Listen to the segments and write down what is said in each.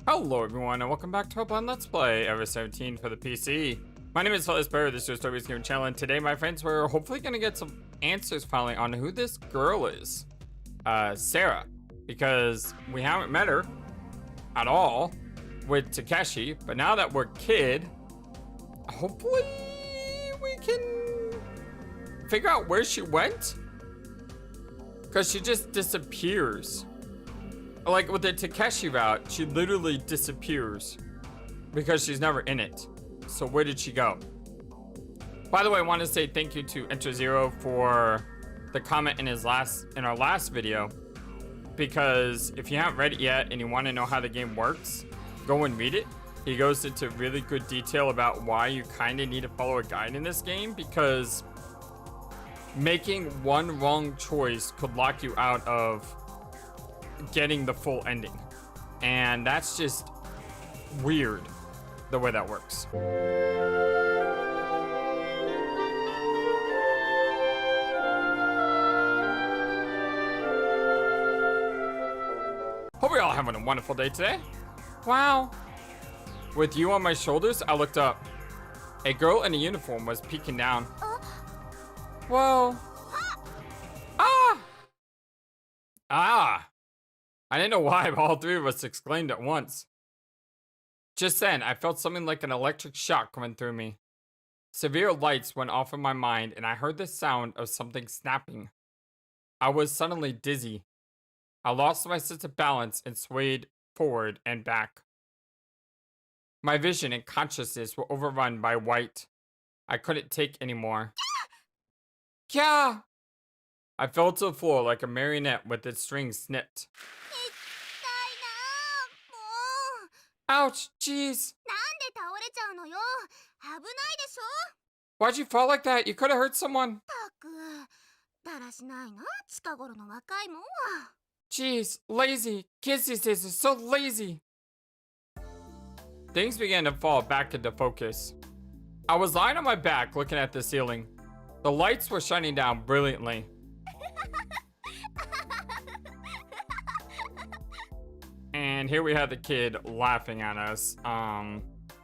Hello everyone and welcome back to our Let's Play, ever 17 for the PC. My name is FlightlessBird, this is your Stories Game channel, and today my friends, we're hopefully going to get some answers finally on who this girl is. Sarah. Because we haven't met her at all with Takeshi, but now that we're KID, hopefully we can figure out where she went. Because she just disappears. Like with the Takeshi route, she literally disappears because she's never in it. So where did she go? By the way, I want to say thank you to Enter Zero for the comment in our last video, because if you haven't read it yet and you want to know how the game works, go and read it. He goes into really good detail about why you kind of need to follow a guide in this game, because making one wrong choice could lock you out of getting the full ending, and that's just weird the way that works. Hope you're all having a wonderful day today. Wow. With you on my shoulders, I looked up. A girl in a uniform was peeking down. Whoa. Ah! I didn't know why, but all three of us exclaimed at once. Just then, I felt something like an electric shock coming through me. Severe lights went off in my mind, and I heard the sound of something snapping. I was suddenly dizzy. I lost my sense of balance and swayed forward and back. My vision and consciousness were overrun by white. I couldn't take anymore. Kya! I fell to the floor like a marionette with its strings snipped. Ouch, jeez. Why'd you fall like that? You could have hurt someone. Jeez, lazy. Kids these days are so lazy. Things began to fall back into focus. I was lying on my back looking at the ceiling. The lights were shining down brilliantly. And here we have the kid laughing at us.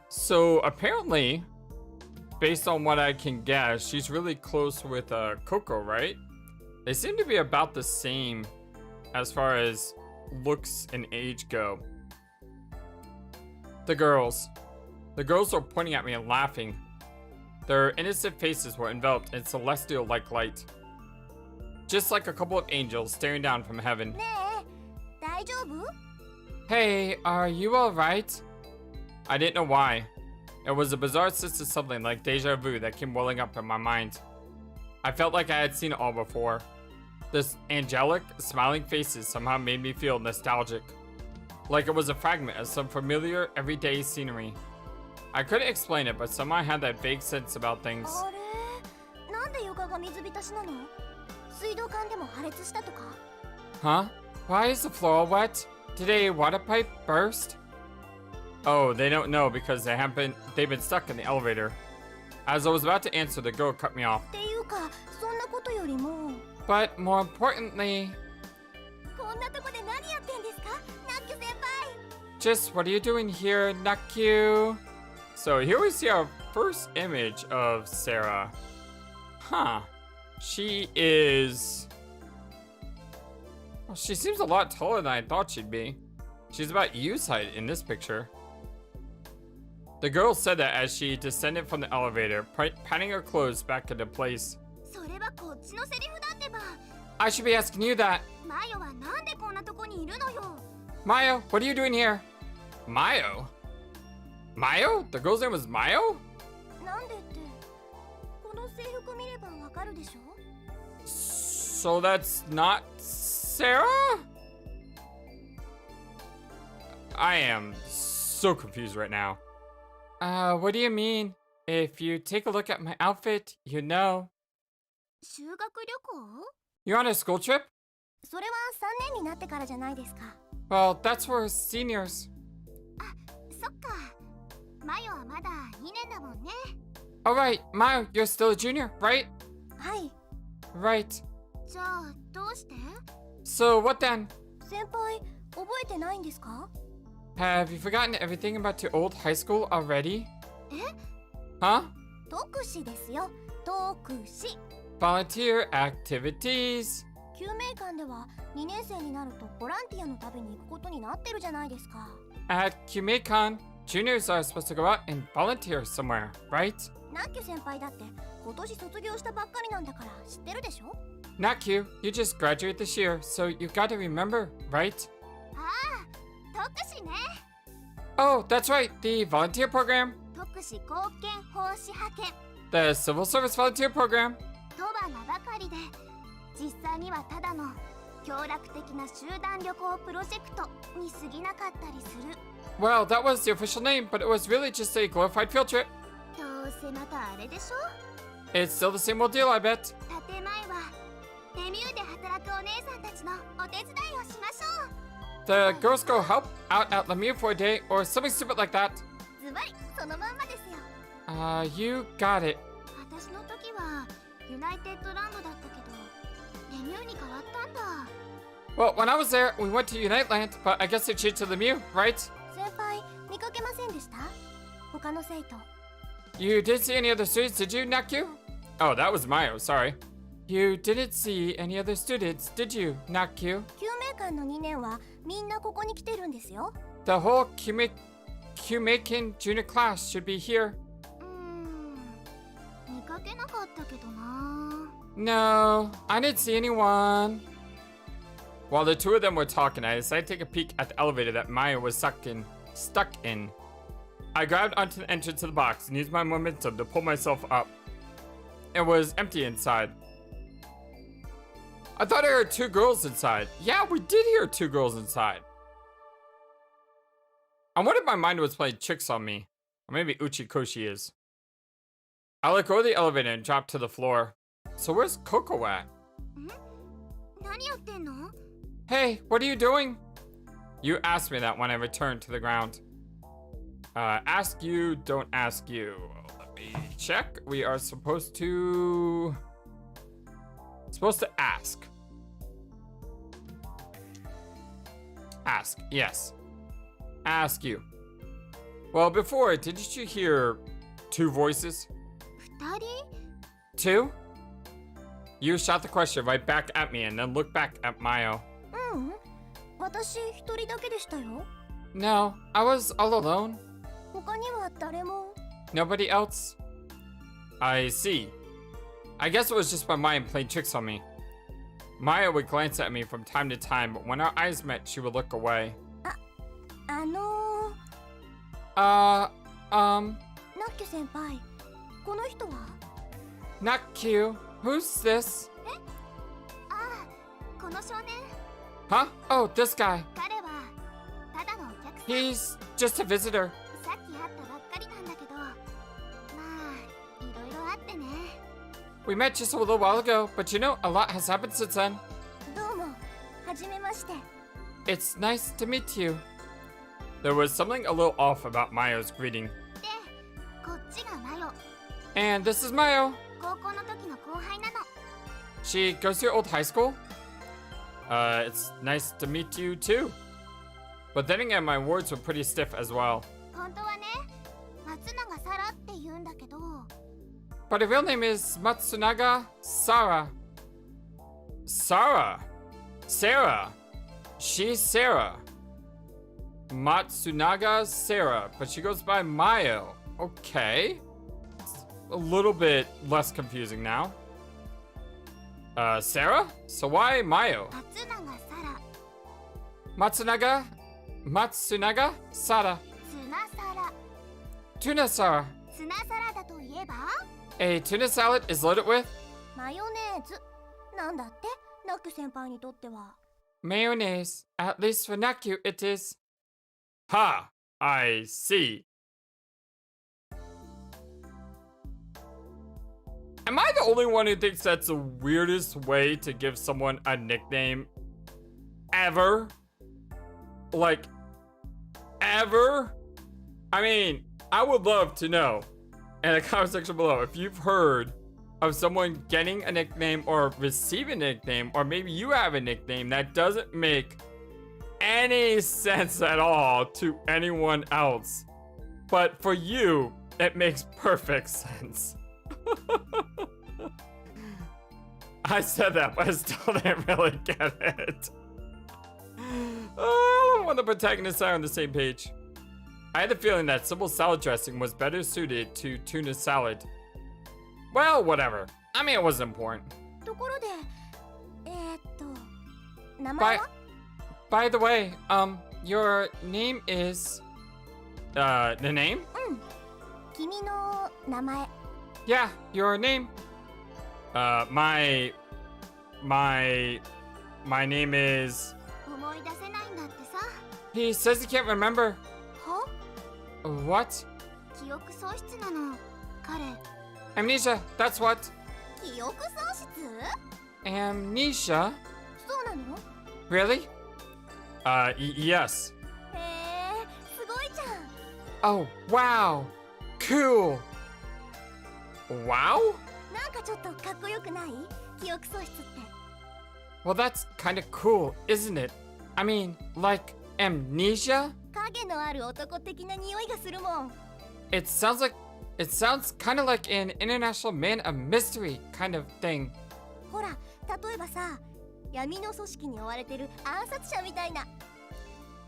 So apparently, based on what I can guess, she's really close with Coco, right? They seem to be about the same as far as looks and age go. The girls were pointing at me and laughing. Their innocent faces were enveloped in celestial-like light. Just like a couple of angels staring down from heaven. Hey, are you alright? I didn't know why. It was a bizarre sense of something like deja vu that came welling up in my mind. I felt like I had seen it all before. This angelic, smiling faces somehow made me feel nostalgic. Like it was a fragment of some familiar, everyday scenery. I couldn't explain it, but somehow I had that vague sense about things. Huh? Why is the floor all wet? Did a water pipe burst? Oh, they don't know because they've been stuck in the elevator. As I was about to answer, the girl cut me off. But more importantly... Just what are you doing here, Nakyu? So here we see our first image of Sarah. Huh. She is... Well, she seems a lot taller than I thought she'd be. She's about Yu's height in this picture. The girl said that as she descended from the elevator, patting her clothes back into place. I should be asking you that. Mayo, what are you doing here? Mayo? Mayo? The girl's name was Mayo? So that's not Sarah? I am so confused right now. What do you mean? If you take a look at my outfit, you know. You're on a school trip? Well, that's for seniors. Alright, Mayo, you're still a junior, right? Right. So what then? Have you forgotten everything about your old high school already? え Huh? 特使ですよ。特使。 Volunteer activities. 救命館では2年生になるとボランティアの旅に行くことになってるじゃないですか。At Kumekon, juniors are supposed to go out and volunteer somewhere, right? ナッキュ先輩だって今年卒業したばっかりなんだから知ってるでしょ？ Not you. You just graduated this year, so you gotta remember, right? ああ、特使ね。 Oh, that's right. The volunteer program. 特使貢献奉仕派遣 The civil service volunteer program. とは名ばかりで、実際にはただの協力的な集団旅行プロジェクトに過ぎなかったりする。 Well, that was the official name, but it was really just a glorified field trip. どうせまたあれでしょ？ It's still the same old deal, I bet. 建前はレミューで働くお姉さんたちのお手伝いをしましょう。 The girls go help out at Lemieux for a day, or something stupid like that. ズバリそのまんまですよ。 You got it. 私の時はユナイテッドランドだったけど、レミューに変わったんだ。 Well, when I was there, we went to Unite Land, but I guess they changed to Lemieux, right? 先輩、見かけませんでした？他の生徒。 You didn't see any other students, did you, Nakyu? Oh, that was Mayo, sorry. You didn't see any other students, did you, Nakyu? 救命館の2年はみんなここに来てるんですよ。 The whole Kumekin junior class should be here. 見かけなかったけどな。 No, I didn't see anyone. While the two of them were talking, I decided to take a peek at the elevator that Mayo was stuck in. I grabbed onto the entrance of the box and used my momentum to pull myself up. It was empty inside. I thought I heard two girls inside. Yeah, we did hear two girls inside. I wonder if my mind was playing tricks on me. Or maybe Uchikoshi is. I let go of the elevator and dropped to the floor. So where's Coco at? 何やってんの？ Hey, what are you doing? You asked me that when I returned to the ground. Ask you, don't ask you. Let me check. We are supposed to ask. Ask, yes. Ask you. Well, before, didn't you hear two voices? 2人？ Two? You shot the question right back at me and then looked back at Mayo. 私一人だけでしたよ。 No, I was all alone. 他には誰も。 Nobody else? I see. I guess it was just my mind playing tricks on me. Maya would glance at me from time to time, but when our eyes met, she would look away. ナッキュ先輩、この人は？ Not cute. Who's this? ああ、この少年。 Huh? Oh, this guy. 彼はただのお客さん。 He's just a visitor. さっき会ったばっかりなんだけど、まあ、いろいろあってね。 We met just a little while ago, but you know, a lot has happened since then. どうも、はじめまして。 It's nice to meet you. There was something a little off about Mayo's greeting. で、こっちがマヨ。 And this is Mayo. 高校の時の後輩なの。 She goes to your old high school? It's nice to meet you too. But then again, my words were pretty stiff as well. 本当はね、松永サラって言うんだけど。 But her real name is Matsunaga Sara. Sarah. Sarah. She's Sarah. Matsunaga Sarah. But she goes by Mayo. Okay. It's a little bit less confusing now. Sarah? So why Mayo? 松永サラ。 Matsunaga Sara. ツナサラ。 Tuna Sara. ツナサラダといえば A tuna salad is loaded with マヨネーズ。なんだって、ナック先輩にとっては。 mayonnaise. At least for Nakyu, it is. Ha! I see. Am I the only one who thinks that's the weirdest way to give someone a nickname ever? Like, ever? I mean, I would love to know in the comment section below if you've heard of someone getting a nickname or receiving a nickname, or maybe you have a nickname that doesn't make any sense at all to anyone else. But for you, it makes perfect sense. I said that, but I still didn't really get it. Oh, when the protagonists are on the same page. I had the feeling that simple salad dressing was better suited to tuna salad. Well, whatever. I mean, it wasn't important. ところで、名前は？ By the way, your name is... the name? うん。君の名前。Yeah, your name. My name is... 思い出せないんだってさ。 He says he can't remember. は？ What? 記憶喪失なの、彼。 Amnesia, that's what. 記憶喪失？ Amnesia? そうなの？ Really? Yes. へえ、すごいじゃん。 Oh, wow. Cool. Wow? なんかちょっとかっこよくない？記憶喪失って。 Well, that's kind of cool, isn't it? I mean, like amnesia? 影のある男的な匂いがするもん。 It sounds kind of like an international man of mystery kind of thing. ほら、例えばさ、闇の組織に追われてる暗殺者みたいな。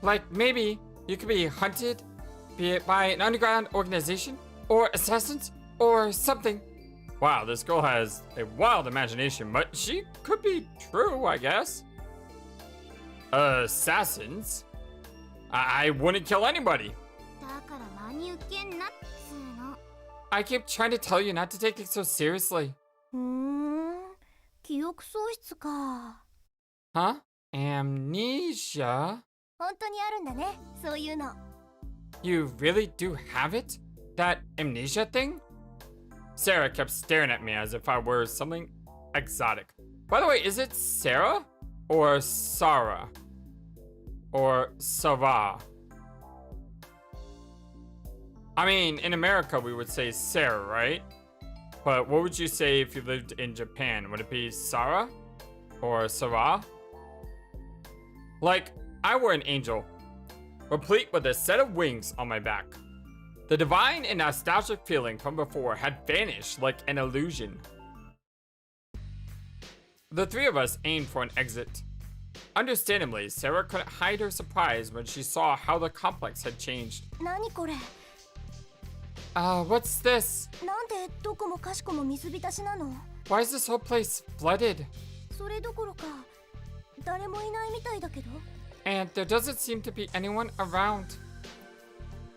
Like maybe you could be hunted, be it by an underground organization, or assassins, or something. Wow, this girl has a wild imagination, but she could be true, I guess. Assassins? I wouldn't kill anybody. だから真に受けんなっつーの。 I keep trying to tell you not to take it so seriously. 記憶喪失か。 Huh? Amnesia? 本当にあるんだね、そういうの。 You really do have it? That amnesia thing? Sarah kept staring at me as if I were something exotic. By the way, is it Sarah or Sarah? Or Sarah? I mean, in America we would say Sarah, right? But what would you say if you lived in Japan? Would it be Sarah? Or Sarah? Like, I were an angel, replete with a set of wings on my back. The divine and nostalgic feeling from before had vanished like an illusion. The three of us aimed for an exit. Understandably, Sarah couldn't hide her surprise when she saw how the complex had changed. 何これ？ What's this? なんでどこもかしこも水浸しなの？ Why is this whole place flooded? それどころか、誰もいないみたいだけど。 And there doesn't seem to be anyone around.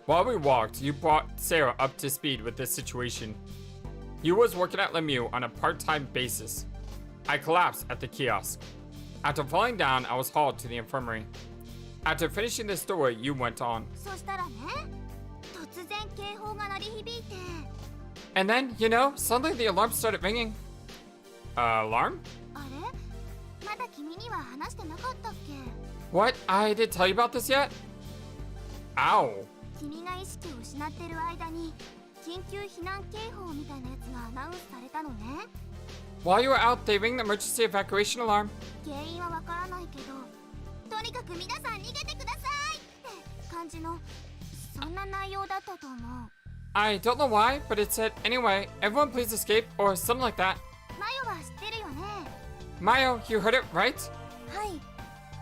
While we walked, you brought Sarah up to speed with this situation. You was working at Lemieux on a part-time basis. I collapsed at the kiosk. After falling down, I was hauled to the infirmary. After finishing the story, you went on. そしたらね、突然警報が鳴り響いて。 And then, you know, suddenly the alarm started ringing. Alarm? あれ？まだ君には話してなかったっけ？ What? I didn't tell you about this yet? Ow. 君が意識を失ってる間に緊急避難警報みたいなやつがアナウンスされたのね。 While you were out, they rang the emergency evacuation alarm. 原因はわからないけど、とにかく皆さん逃げてくださいって感じの、そんな内容だったと思う。 I don't know why, but it said, anyway, everyone please escape, or something like that. マヨは知ってるよね。 Mayo, you heard it, right? はい。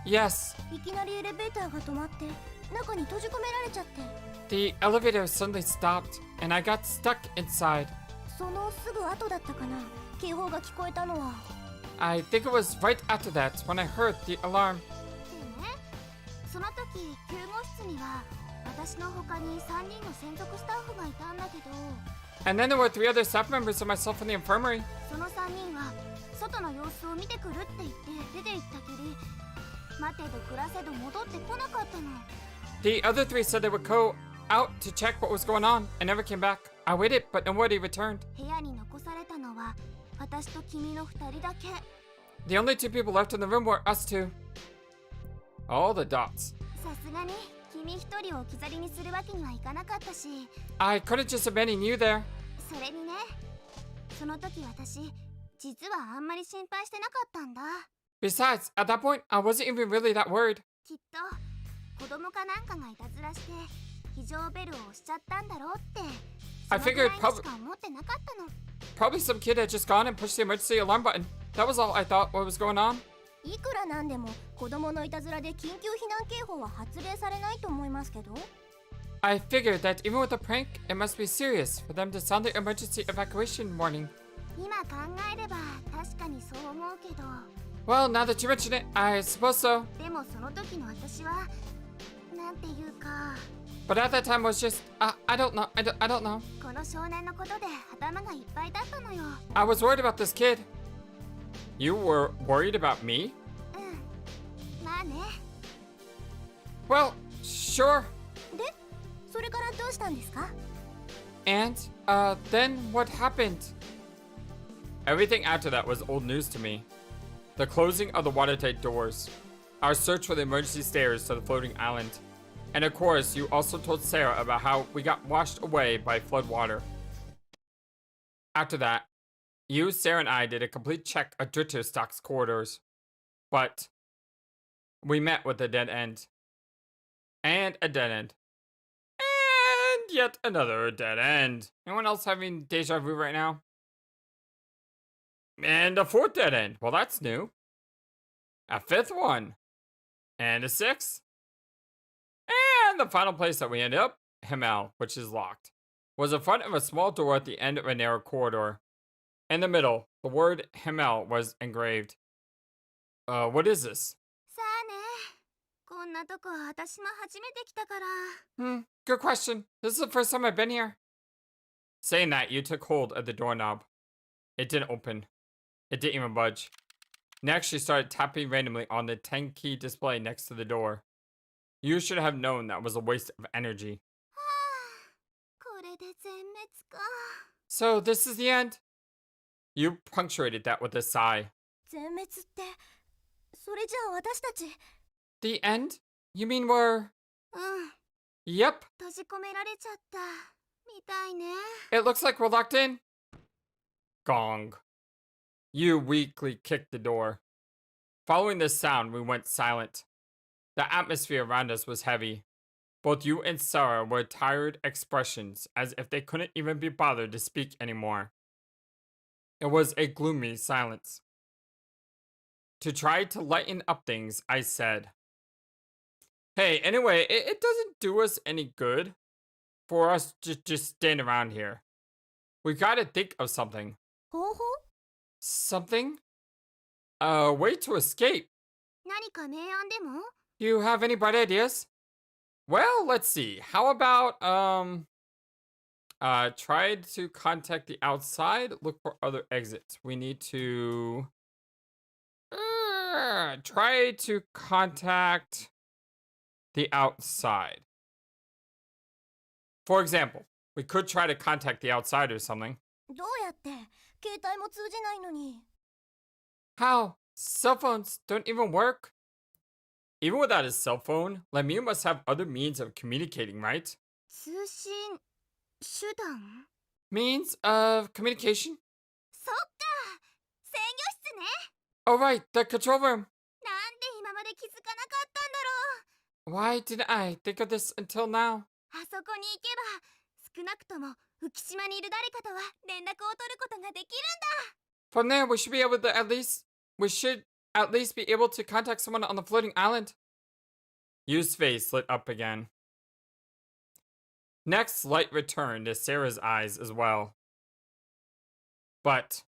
Yes. いきなりエレベーターが止まって中に閉じ込められちゃって。 The elevator suddenly stopped, and I got stuck inside. そのすぐ後だったかな、警報が聞こえたのは。 I think it was right after that when I heard the alarm. でね、その時救護室には私の他に3人の専属スタッフがいたんだけど。 And then there were 3 other staff members and myself in the infirmary. その3人は外の様子を見てくるって言って出て行ったきり、待てど暮らせど戻ってこなかったの。 The other 3 said they would go out to check what was going on and never came back. I waited, but nobody returned. 部屋に残されたのは私と君の2人だけ。 The only 2 people left in the room were us 2. All the dots. さすがに君1人を置き去りにするわけにはいかなかったし。 I couldn't just abandon you there. それにね、その時私実はあんまり心配してなかったんだ。 Besides, at that point, I wasn't even really that worried. きっと子供かなんかがいたずらして非常ベルを押しちゃったんだろうって I そのく figured らいにしか思ってなかったの。 probably some kid had just gone and pushed the emergency alarm button. That was all I thought what was going on. いくらなんでも子供のいたずらで緊急避難警報は発令されないと思いますけど。 I figured that even with a prank, it must be serious for them to sound the emergency evacuation warning. 今考えれば確かにそう思うけど、 Well, now that you mention it, I suppose so. でもその時の私はなんていうか、 But at that time was just, I don't know, I don't know. この少年のことで頭がいっぱいだったのよ。 I was worried about this kid. You were worried about me? まあね。 Well, sure. で、それからどうしたんですか？ And, then what happened? Everything after that was old news to me. The closing of the watertight doors, our search for the emergency stairs to the floating island, and of course, you also told Sarah about how we got washed away by flood water. After that, you, Sarah, and I did a complete check of Stock's corridors, but we met with a dead end. And a dead end. And yet another dead end. Anyone else having deja vu right now? And a fourth dead end. Well, that's new. A fifth one. And a sixth. And the final place that we ended up, Himmel, which is locked, was in front of a small door at the end of a narrow corridor. In the middle, the word Himmel was engraved. What is this? さあね。こんなとこ私も初めて来たから。Good question. This is the first time I've been here. Saying that, you took hold of the doorknob. It didn't open. It didn't even budge. Next, she started tapping randomly on the 10-key display next to the door. You should have known that was a waste of energy. これで全滅か。 So, this is the end? You punctuated that with a sigh. 全滅って、それじゃあ私たち。 The end? You mean we're... うん。 Yep. 閉じ込められちゃったみたいね。 It looks like we're locked in. Gong. You weakly kicked the door. Following this sound, we went silent. The atmosphere around us was heavy. Both you and Sarah were tired expressions, as if they couldn't even be bothered to speak anymore. It was a gloomy silence. To try to lighten up things, I said, "Hey, anyway, it doesn't do us any good for us to just stand around here. We gotta think of something." 方法？ Something? A way to escape. 何か明暗でも？ You have any bright ideas? Well, let's see. How about, try to contact the outside, look for other exits. We need to, try to contact the outside. For example, we could try to contact the outside or something. どうやって？携帯も通じないのに。 How? Cell phones don't even work? Even without a cell phone, Lemieux must have other means of communicating, right? 通信手段？ Means of communication? そっか！制御室ね。 Oh, right, the control room. なんで今まで気づかなかったんだろう。 Why didn't I think of this until now? あそこに行けば、少なくとも浮島にいる誰かとは連絡を取ることができるんだ。 From there, we should at least be able to contact someone on the floating island. Yu's face lit up again. Next, light returned to Sarah's eyes as well. But...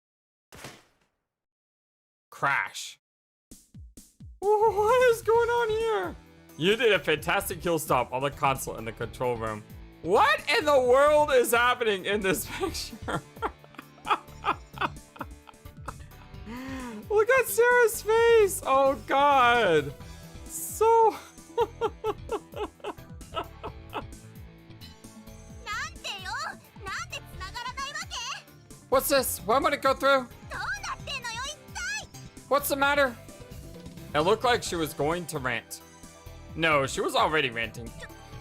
Crash. What is going on here? You did a fantastic kill stop on the console in the control room. What in the world is happening in this picture? Look at Sarah's face! Oh god! So... なんでよ、なんで繋がらないわけ？ What's this? Why won't it go through? どうなってんのよ、一体！ What's the matter? It looked like she was going to rant. No, she was already ranting.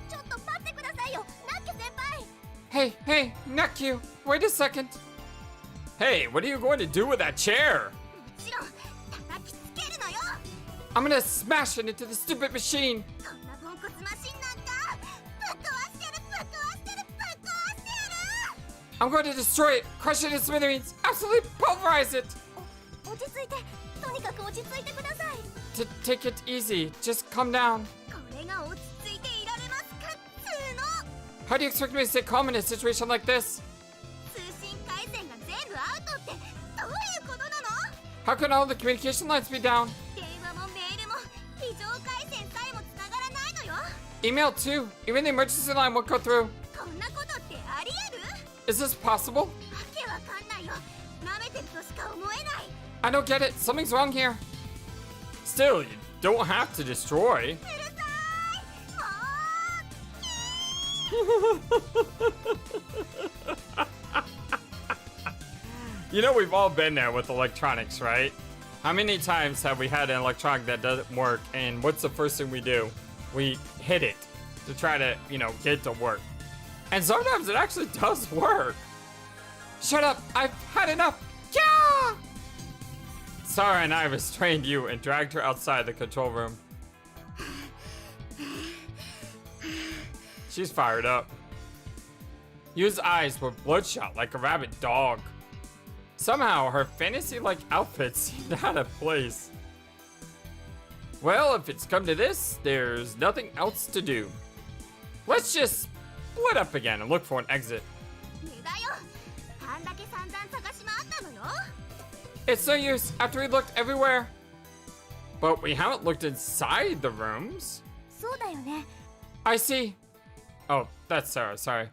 ちょっと待ってくださいよ、ナッケ先輩！ Hey, Nakyu, wait a second. Hey, what are you going to do with that chair? もちろん、叩きつけるのよ！ I'm gonna smash it into the stupid machine. こんなポンコツマシンなんかぶっ壊してやるぶっ壊してやるぶっ壊してやる I'm going to destroy it, crush it in smithereens, absolutely pulverize it. 落ち着いてとにかく落ち着いてください Take it easy, just calm down. これが落ち着いていられますかっつーの How do you expect me to stay calm in a situation like this? 通信回線が全部アウトってどういうことなの How can all the communication lines be down? 電話もメールも非常回線さえもつながらないのよ Email too, even the emergency line won't go through. こんなことってありえる Is this possible? わけわかんないよ舐めてるとしか思えない I don't get it, something's wrong here. Still, you don't have to destroy. うるさーいもう You know, we've all been there with electronics, right? How many times have we had an electronic that doesn't work, and what's the first thing we do? We hit it to try to, get it to work. And sometimes it actually does work. Shut up, I've had enough. Yeah! Sarah and I restrained you and dragged her outside the control room. She's fired up. Yu's eyes were bloodshot like a rabid dog. Somehow, her fantasy-like outfit seemed out of place. Well, if it's come to this, there's nothing else to do. Let's just split up again and look for an exit. ねだよあんだけ散々探し回ったのよ It's no use after we looked everywhere. But we haven't looked inside the rooms. そうだよね I see. Oh, that's Sarah, sorry.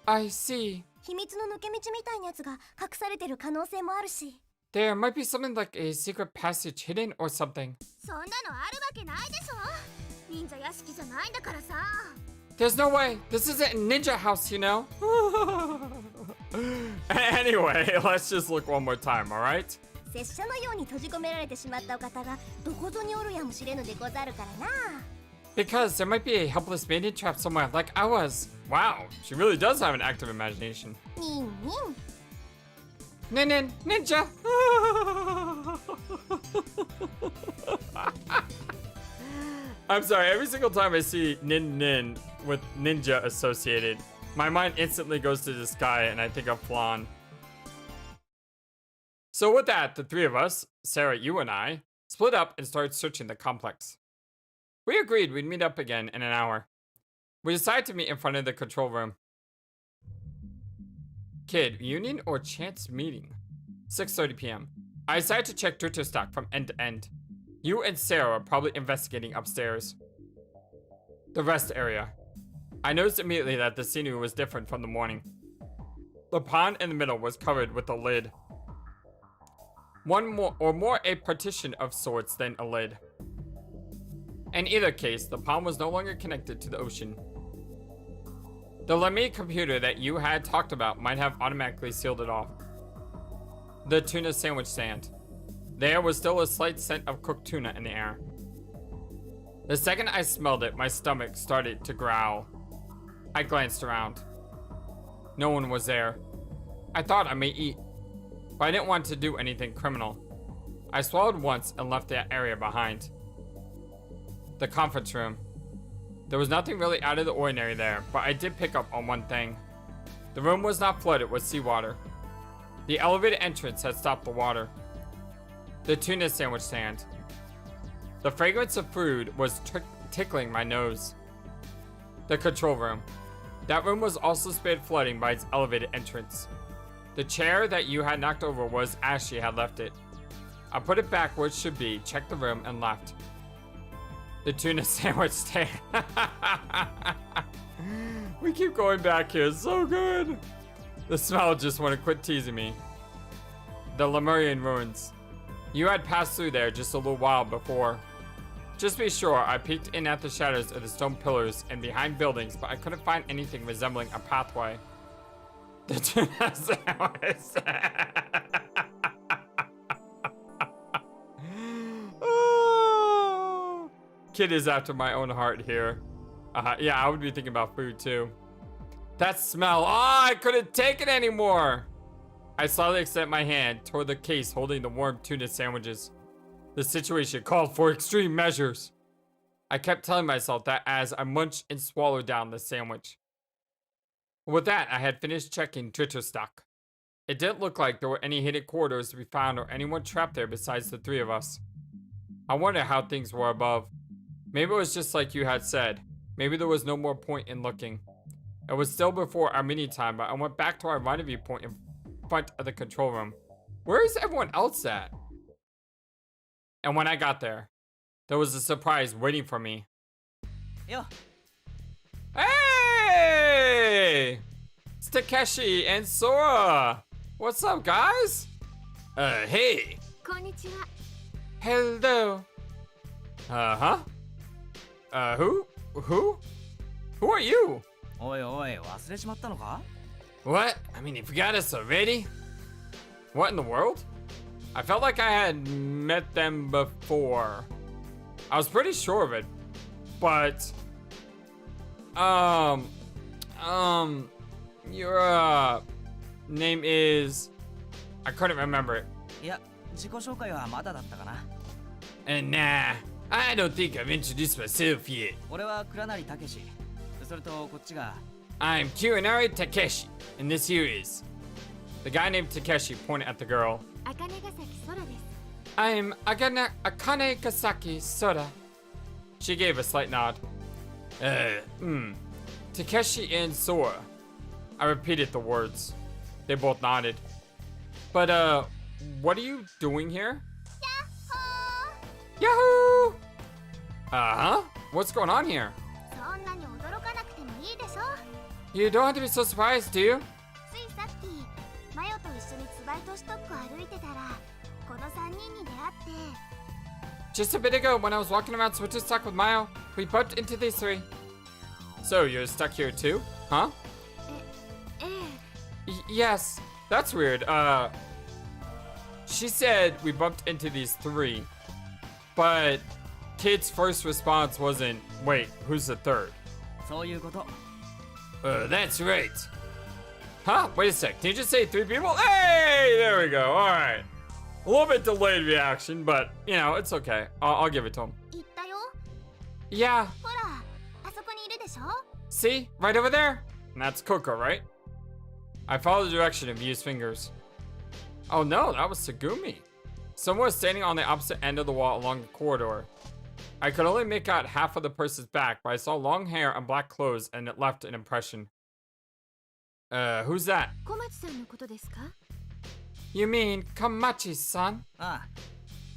I see. 秘密の抜け道みたいなやつが隠されてる可能性もあるし There might be something like a secret passage hidden or something. そんなのあるわけないでしょ忍者屋敷じゃないんだからさ There's no way. This isn't a ninja house, you know? Anyway, let's just look one more time, alright? 拙者のように閉じ込められてしまったお方がどこぞにおるやもしれぬでござるからな Because there might be a helpless maiden trapped somewhere like I was. Wow, she really does have an active imagination. ニンニン Nin ninja! I'm sorry, every single time I see nin with ninja associated, my mind instantly goes to the sky and I think of Flan. So with that, the three of us, Sarah, you and I, split up and started searching the complex. We agreed we'd meet up again in an hour. We decided to meet in front of the control room. KID, reunion or chance meeting? 6:30 p.m. I decided to check Twitter stock from end to end. You and Sarah are probably investigating upstairs. The rest area. I noticed immediately that the scenery was different from the morning. The pond in the middle was covered with a lid. One more a partition of sorts than a lid. In either case, the pond was no longer connected to the ocean. The Lemmy computer that you had talked about might have automatically sealed it off. The tuna sandwich stand. There was still a slight scent of cooked tuna in the air. The second I smelled it, my stomach started to growl. I glanced around. No one was there. I thought I may eat, but I didn't want to do anything criminal. I swallowed once and left that area behind. The conference room. There was nothing really out of the ordinary there, but I did pick up on one thing. The room was not flooded with seawater. The elevated entrance had stopped the water. The tuna sandwich stand. The fragrance of food was tickling my nose. The control room. That room was also spared flooding by its elevated entrance. The chair that you had knocked over was as she had left it. I put it back where it should be, checked the room, and left. The tuna sandwich stand. We keep going back here, it's so good. The smell just wouldn't quit teasing me. The Lemurian ruins. You had passed through there just a little while before. Just to be sure, I peeked in at the shadows of the stone pillars and behind buildings, but I couldn't find anything resembling a pathway. The tuna sandwich. Oh. KID is after my own heart here. Yeah, I would be thinking about food too. That smell. Oh, I couldn't take it anymore. I slowly extended my hand toward the case holding the warm tuna sandwiches. The situation called for extreme measures. I kept telling myself that as I munched and swallowed down the sandwich. With that, I had finished checking Twitter stock. It didn't look like there were any hidden corridors to be found or anyone trapped there besides the three of us. I wonder how things were above. Maybe it was just like you had said. Maybe there was no more point in looking. It was still before our mini time, but I went back to our rendezvous point in front of the control room. Where is everyone else at? And when I got there was a surprise waiting for me. Yo. Hey! It's Takeshi and Sora! What's up, guys? Hey! こんにちは。 Hello. Huh? Who? Who? Who are you? おいおい、忘れちまったのか? What? I mean, you forgot us already? What in the world? I felt like I had met them before. I was pretty sure of it, but your name is, I couldn't remember it. いや、自己紹介はまだだったかな。And nah, I don't think I've introduced myself yet. 俺は倉成武史。それとこっちが。I'm Kurenari Takeshi, and this here is. The guy named Takeshi pointed at the girl. 茜ヶ崎空です。 I'm Akane Kasaki Sora. She gave a slight nod. Takeshi and Sora. I repeated the words. They both nodded. But, what are you doing here? Yahoo! Uh-huh. What's going on here? そんなに驚かなくてもいいでしょ。 You don't have to be so surprised, do you? ついさっきマヨと一緒にツバイトシトックを歩いてたらこの3人に出会って。 Just a bit ago, when I was walking around Switterstock with Mayo, we bumped into these three. So, you're stuck here too? Huh? ええ。 Yes. That's weird. She said we bumped into these three. But Kid's first response wasn't, wait, who's the third? そういうこと。 That's right. Huh? Wait a sec. Did you just say three people? Hey! There we go. Alright. A little bit delayed reaction, but, you know, it's okay. I'll give it to him. 言ったよ。 Yeah. ほら、あそこにいるでしょ。 See? Right over there? And that's Coco, right? I followed the direction of Yu's fingers. Oh no, that was Tsugumi. Someone was standing on the opposite end of the wall along the corridor. I could only make out half of the person's back, but I saw long hair and black clothes, and it left an impression. Who's that? 小町さんのことですか？ You mean Kamachi-san? ああ、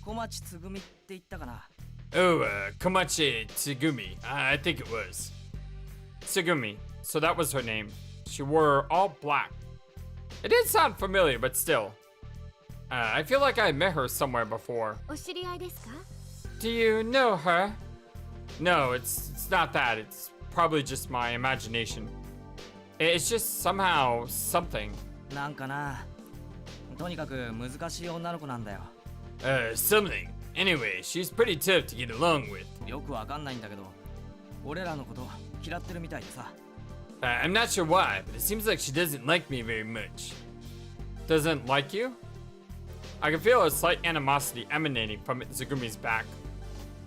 小町つぐみって言ったかな。 Oh, Kamachi Tsugumi. I think it was. Tsugumi. So that was her name. She wore all black. It did sound familiar, but still. I feel like I met her somewhere before. お知り合いですか？ Do you know her? No, it's not that. It's probably just my imagination. It's just somehow something. なんかな。とにかく難しい女の子なんだよ。Something. Anyway, she's pretty tough to get along with. よくわかんないんだけど、俺らのこと嫌ってるみたいでさ。I'm not sure why, but it seems like she doesn't like me very much. Doesn't like you? I could feel a slight animosity emanating from Tsugumi's back.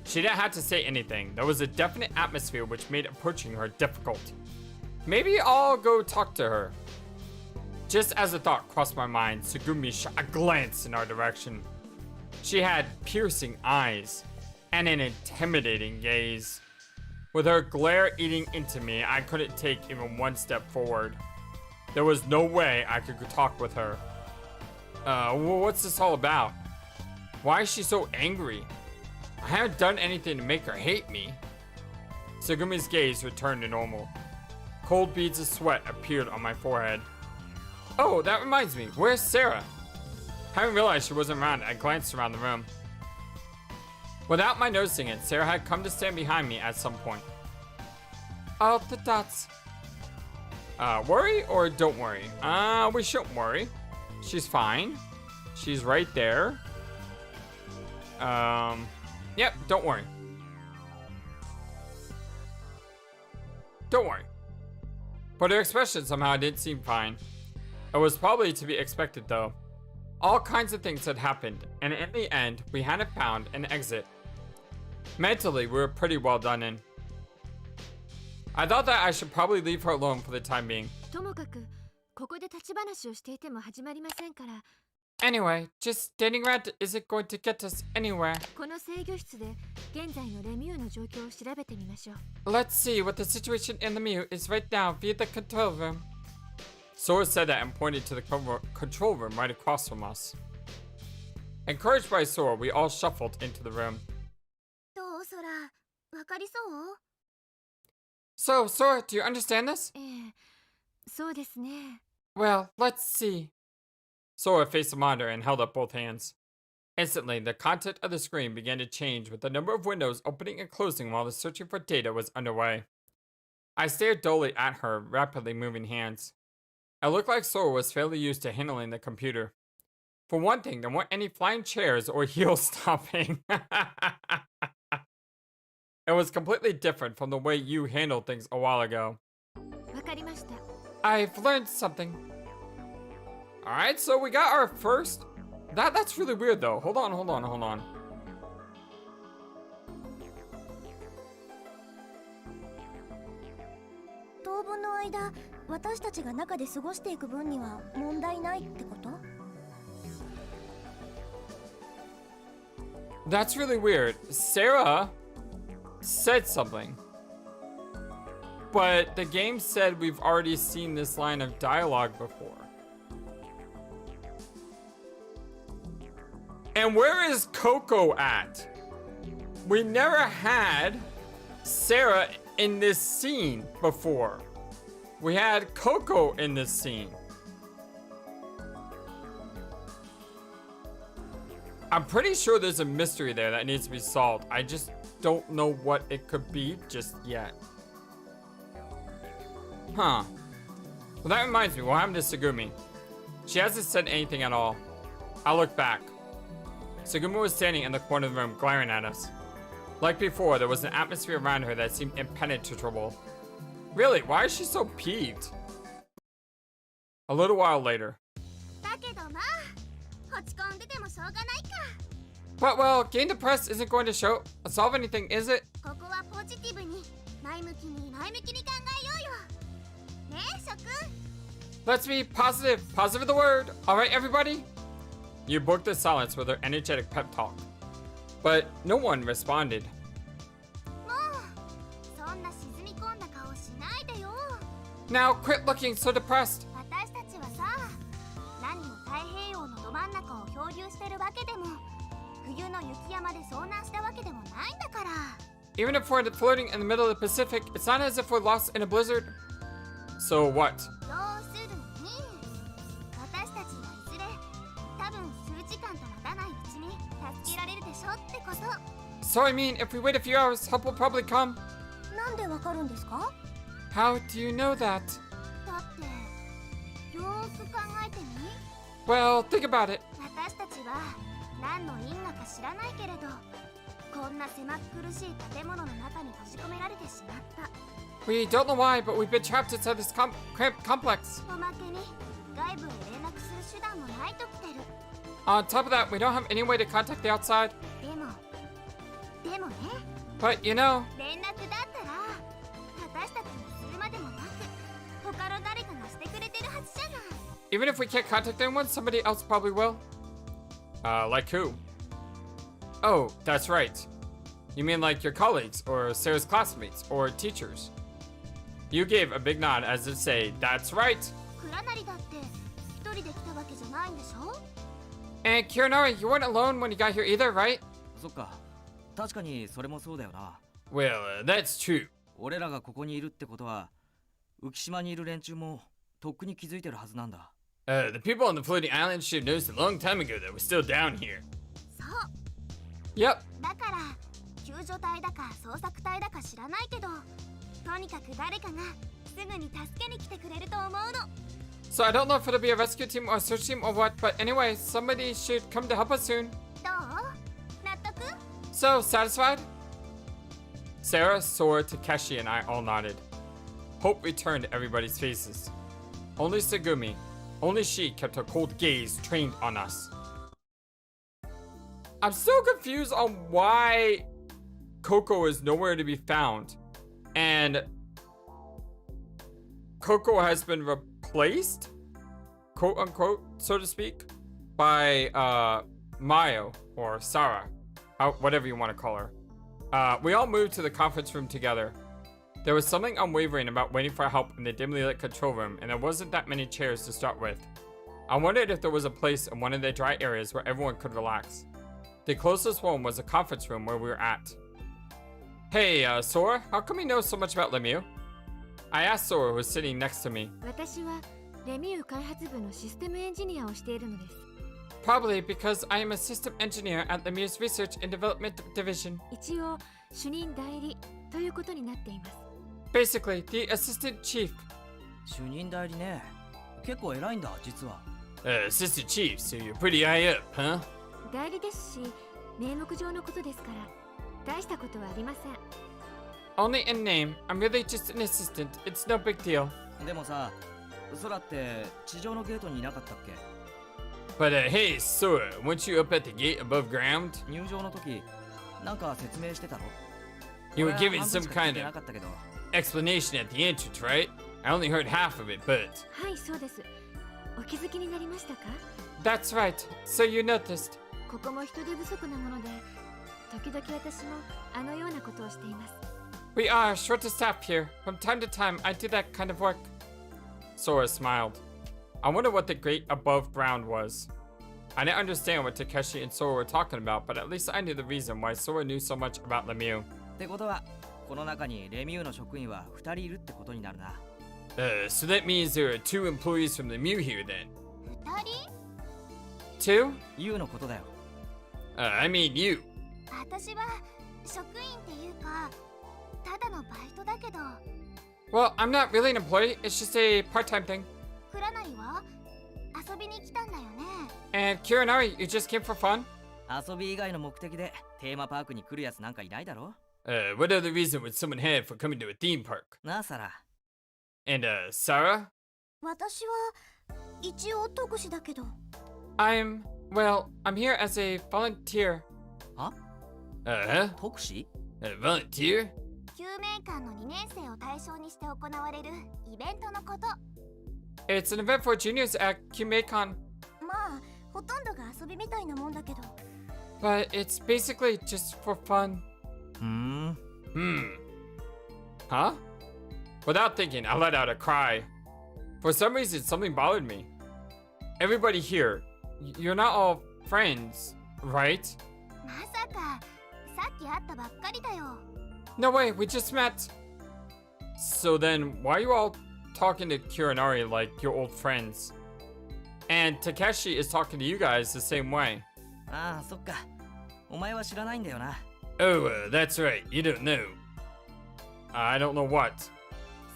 She didn't have to say anything. There was a definite atmosphere which made approaching her difficult. Maybe I'll go talk to her. Just as a thought crossed my mind, Tsugumi shot a glance in our direction. She had piercing eyes and an intimidating gaze. With her glare eating into me, I couldn't take even one step forward. There was no way I could talk with her. What's this all about? Why is she so angry? I haven't done anything to make her hate me. Tsugumi's gaze returned to normal. Cold beads of sweat appeared on my forehead. Oh, that reminds me, where's Sarah? Having realized she wasn't around, I glanced around the room. Without my noticing it, Sarah had come to stand behind me at some point. Oh, the dots. Worry or don't worry? We shouldn't worry. She's fine. She's right there. Yep, don't worry. Don't worry. But her expression somehow didn't seem fine. It was probably to be expected though. All kinds of things had happened, and in the end, we hadn't found an exit. Mentally, we were pretty well done in. I thought that I should probably leave her alone for the time being. ともかくここで立ち話をしていても始まりませんから Anyway, just standing around isn't going to get us anywhere. この制御室で現在のレミューの状況を調べてみましょう Let's see what the situation in the Mayo is right now via the control room. Sora said that and pointed to the control room right across from us. Encouraged by Sora, we all shuffled into the room. どうソラわかりそう So, Sora, do you understand this? ええそうですね Well, let's see. Sora faced the monitor and held up both hands. Instantly, the content of the screen began to change with the number of windows opening and closing while the searching for data was underway. I stared dully at her rapidly moving hands. It looked like Sora was fairly used to handling the computer. For one thing, there weren't any flying chairs or heel stomping. It was completely different from the way you handled things a while ago. わかりました I've learned something. Alright, so we got our first... That's really weird though. Hold on. 当分の間私たちが中で過ごしていく分には問題ないってこと That's really weird. Sarah said something. But the game said we've already seen this line of dialogue before. And where is Coco at? We never had Sarah in this scene before. We had Coco in this scene. I'm pretty sure there's a mystery there that needs to be solved. I just don't know what it could be just yet. Huh. Well, that reminds me, what happened to Tsugumi? She hasn't said anything at all. I looked back. Tsugumi was standing in the corner of the room, glaring at us. Like before, there was an atmosphere around her that seemed impenetrable. Really, why is she so peeved? A little while later. だけどまあ落ち込んでてもしょうがないか But well, getting depressed isn't going to solve anything, is it? ここはポジティブに前向きに考えようよねえ諸君 Let's be positive. Positive the word. All right, everybody? You broke the silence with her energetic pep talk. But no one responded. もうそんな沈み込んだ顔しないでよ Now, quit looking so depressed. 私たちはさ何も太平洋のど真ん中を漂流してるわけでも冬の雪山で遭難したわけでもないんだから Even if we're floating in the middle of the Pacific, it's not as if we're lost in a blizzard. So what? 要するに私たちはいずれ多分数時間と待たないうちに助けられるでしょってこと So I mean, if we wait a few hours, help will probably come. なんでわかるんですか How do you know that? だってよーく考えてみ Well, think about it. 私たちは何の因果か知らないけれどこんな狭っ苦しい建物の中に閉じ込められてしまった We don't know why, but we've been trapped inside this cramped complex. おまけに外部へ連絡する手段もないと来てる On top of that, we don't have any way to contact the outside. でもね But you know, 連絡だったら私たちにするまでもなく他の誰かがしてくれてるはずじゃない even if we can't contact anyone, somebody else probably will. Like who? Oh, that's right. You mean like your colleagues, or Sarah's classmates, or teachers? You gave a big nod as if to say, that's right. 倉成だって一人で来たわけじゃないんでしょ And Kirinari, you weren't alone when you got here either, right? そっか確かにそれもそうだよな Well, that's true. 俺らがここにいるってことは浮島にいる連中もとっくに気づいてるはずなんだ The people on the floating island should have noticed a long time ago that we're still down here. そう Yep. だから救助隊だか捜索隊だか知らないけどとにかく誰かがすぐに助けに来てくれると思うの So I don't know if it'll be a rescue team or a search team or what, but anyway, somebody should come to help us soon. どう納得 So, satisfied? Sarah, Sora, Takeshi, and I all nodded. Hope returned to everybody's faces. Only Tsugumi, Only she kept her cold gaze trained on us. I'm still confused on why Coco is nowhere to be found. And Coco has been replaced, quote unquote, so to speak, by Mayo or Sarah, whatever you want to call her. We all moved to the conference room together. There was something unwavering about waiting for help in the dimly lit control room, and there wasn't that many chairs to start with. I wondered if there was a place in one of the dry areas where everyone could relax. The closest one was the conference room where we were at. Hey, Sora, how come you know so much about Lemieux? I asked Sora, who was sitting next to me. 私はレミュー開発部のシステムエンジニアをしているのです。Probably because I am a system engineer at Lemieux's Research and Development Division. 一応主任代理ということになっています。Basically, the assistant chief. 主任代理ね。結構偉いんだ、実は。Assistant chief, so you're pretty high up, huh? 代理ですし、名目上のことですから、大したことはありません。Only in name. I'm really just an assistant. It's no big deal. でもさ、空って地上のゲートにいなかったっけ？ But hey, Sora, weren't you up at the gate above ground? 入場の時、なんか説明してたろ？ You were 俺 given 半分 some しか聞い kind てな of かったけど。 explanation at the entrance, right? I only heard half of it, but... はい、そうです。お気づきになりましたか？ That's right. So you noticed. ここも人手不足なもので、時々私もあのようなことをしています。We are short of staff here. From time to time, I do that kind of work. Sora smiled. I wonder what the great above ground was. I didn't understand what Takeshi and Sora were talking about, but at least I knew the reason why Sora knew so much about Lemieux. ってことは、この中にレミューの職員は2人いるってことになるな。So that means there are 2 employees from Lemieux here then. 2人 2? U のことだよ。I mean you. 私は職員っていうかただのバイトだけど。 Well, I'm not really an employee. It's just a part-time thing. クラナリは遊びに来たんだよね。 And Kiranari, you just came for fun? 遊び以外の目的でテーマパークに来るやつなんかいないだろ？ What other reason would someone have for coming to a theme park? なあ、サラ。And, Sarah? 私は一応特使だけど。I'm here as a volunteer. は？ 特使？ Volunteer? 救命艦の2年生を対象にして行われるイベントのこと。It's an event for juniors at KIMEICON. まあ、ほとんどが遊びみたいなもんだけど。But it's basically just for fun. Huh? Without thinking, I let out a cry. For some reason, something bothered me. Everybody here, you're not all friends, right? まさか、さっき会ったばっかりだよ。 No way, we just met. So then, why are you all talking to Kiranari like your old friends? And Takeshi is talking to you guys the same way. ああ、そっか。お前は知らないんだよな。Oh, that's right. You don't know. I don't know what.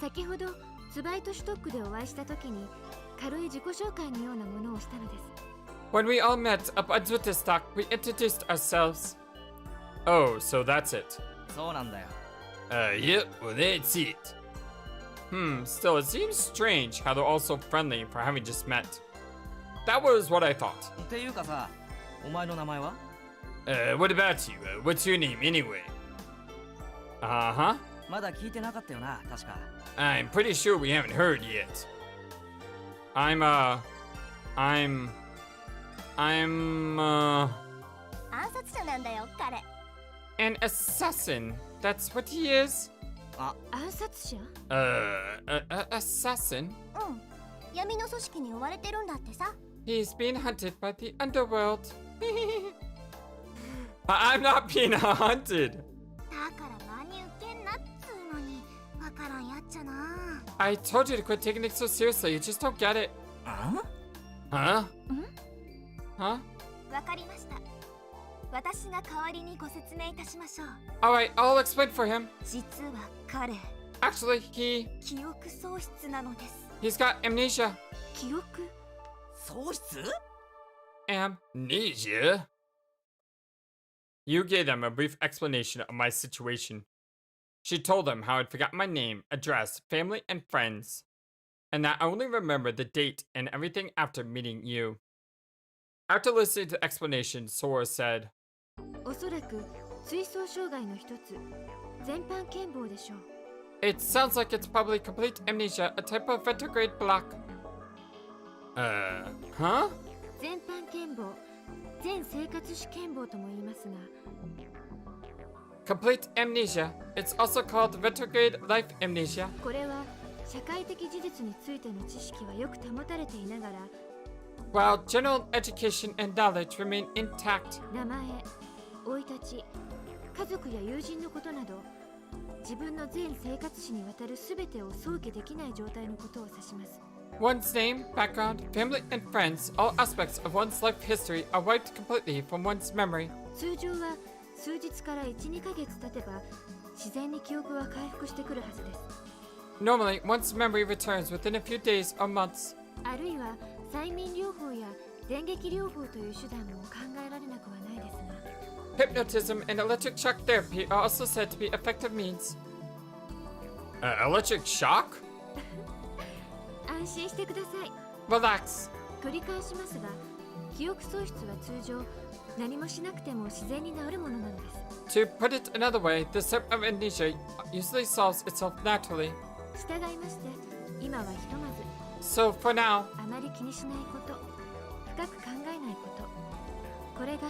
先ほどツバイトシュトックでお会いした時に軽い自己紹介のようなものをしたのです。 When we all met up at Zwitterstock, we introduced ourselves. Oh, so that's it. そうなんだよ。Yep, well that's it. Still, it seems strange how they're all so friendly for having just met. That was what I thought. っていうかさ、お前の名前は？ What about you? What's your name anyway? Uh-huh. まだ聞いてなかったよな、確か。I'm pretty sure we haven't heard yet. I'm 暗殺者なんだよ、彼。 an assassin. That's what he is? 暗殺者？ Assassin? うん。闇の組織に追われてるんだってさ。 He's being hunted by the underworld. I'm not being hunted. だから真に受けんなっつうのに、わからんやっちゃな。 I told you to quit taking it so seriously. You just don't get it. Huh? Huh? わかりました。私が代わりにご説明いたしましょう。 Alright, I'll explain for him. 実は彼、 Actually, he 記憶喪失なのです。 he's got amnesia. 記憶？喪失？ Amnesia? You gave them a brief explanation of my situation. She told them how I'd forgotten my name, address, family, and friends. and that I only remember the date and everything after meeting you. After listening to the explanation, Sora said, おそらく追走障害の一つ、全般健忘でしょう。 It sounds like it's probably complete amnesia, a type of retrograde block. Huh? 全般健忘、全生活史健忘とも言いますが、 Complete amnesia. It's also called retrograde life amnesia. これは社会的事実についての知識はよく保たれていながら、 While general education and knowledge remain intact. 名前、生い立ち、家族や友人のことなど、自分の全生活史にわたるすべてを想起できない状態のことを指します。 One's name, background, family, and friends, all aspects of one's life history are wiped completely from one's memory. 通常は数日から1、2ヶ月経てば自然に記憶は回復してくるはずです。 Normally, one's memory returns within a few days or months. あるいは催眠療法や電撃療法という手段も考えられなくはないですが、 Hypnotism and electric shock therapy are also said to be effective means. Electric shock? 安心してください。 Relax. 繰り返しますが、記憶喪失は通常何もしなくても自然に治るものなのです。 To put it another way, the type of amnesia usually solves itself naturally. 従いまして、今はひとまず So for now, あまり気にしないこと、深く考えないこと、これが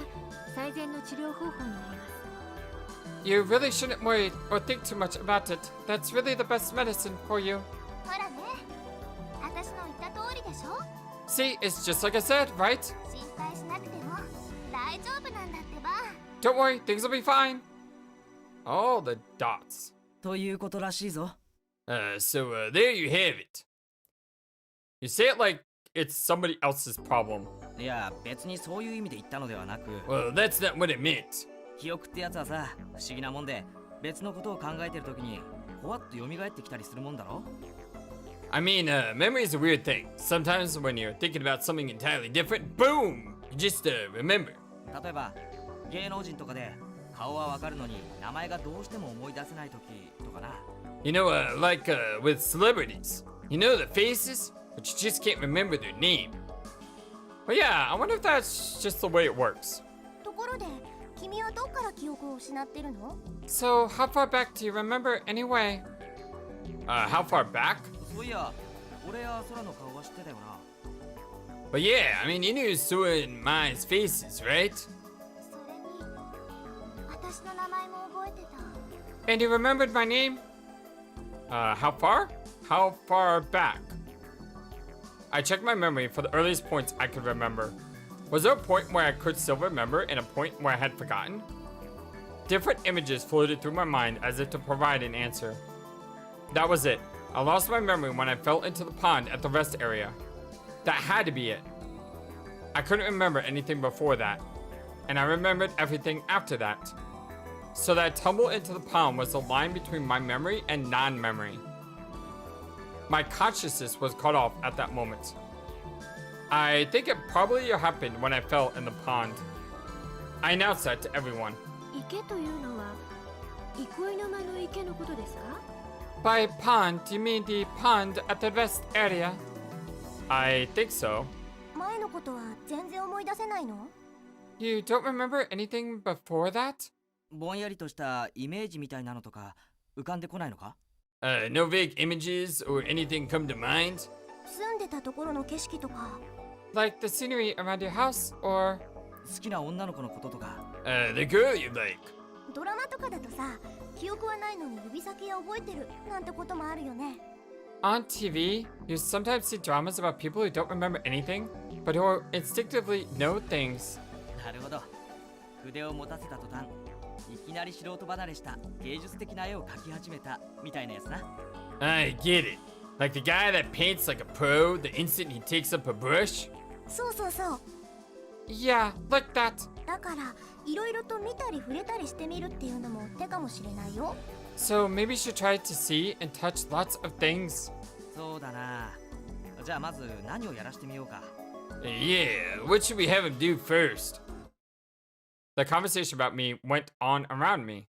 最善の治療方法になります。 you really shouldn't worry or think too much about it. That's really the best medicine for you. ほらね、私の言った通りでしょ。 See, it's just like I said, right? 心配しなくても大丈夫なんだってば。 Don't worry, things will be fine. All the dots. ということらしいぞ。 So there you have it. You say it like it's somebody else's problem. いや、別にそういう意味で言ったのではなく、 Well, that's not what it meant. 記憶ってやつはさ、不思議なもんで、別のことを考えてるときに、ほわっと蘇ってきたりするもんだろ。 I mean, memory is a weird thing. Sometimes when you're thinking about something entirely different, boom! You just remember. 例えば、芸能人とかで顔はわかるのに名前がどうしても思い出せないときとかな。You know, like with celebrities. You know the faces, but you just can't remember their name. But yeah, I wonder if that's just the way it works. ところで、君はどっから記憶を失ってるの？ So, how far back do you remember anyway? How far back? そういや、俺や空の顔は知ってたよな。But yeah, I mean, you knew Sue and Mai's faces, right? それに、私の名前も覚えてた。 And you remembered my name? How far? How far back? I checked my memory for the earliest points I could remember. Was there a point where I could still remember and a point where I had forgotten? Different images floated through my mind as if to provide an answer. That was it. I lost my memory when I fell into the pond at the rest area. That had to be it. I couldn't remember anything before that, and I remembered everything after that. So that I tumbled into the pond was the line between my memory and non-memory. My consciousness was cut off at that moment. I think it probably happened when I fell in the pond. I announced that to everyone. 池というのは憩いの間の池のことですか？ By pond, do you mean the pond at the rest area? I think so. 前のことは全然思い出せないの？ You don't remember anything before that? ぼんやりとしたイメージみたいなのとか浮かんでこないのか？ No vague images or anything come to mind? 住んでたところの景色とか。 Like the scenery around your house, or 好きな女の子のこととか。 the girl you like? ドラマとかだとさ、記憶はないのに指先は覚えてるなんてこともあるよね。 On TV, you sometimes see dramas about people who don't remember anything, but who instinctively know things. なるほど。筆を持たせた途端、いきなり素人離れした芸術的な絵を描き始めたみたいなやつな。I get it. Like the guy that paints like a pro the instant he takes up a brush? そうそうそう。 Yeah, like that. だからいろいろと見たり触れたりしてみるっていうのも手かもしれないよ。 So maybe you should try to see and touch lots of things. そうだな。じゃあまず何をやらしてみようか。Yeah, what should we have him do first? The conversation about me went on around me.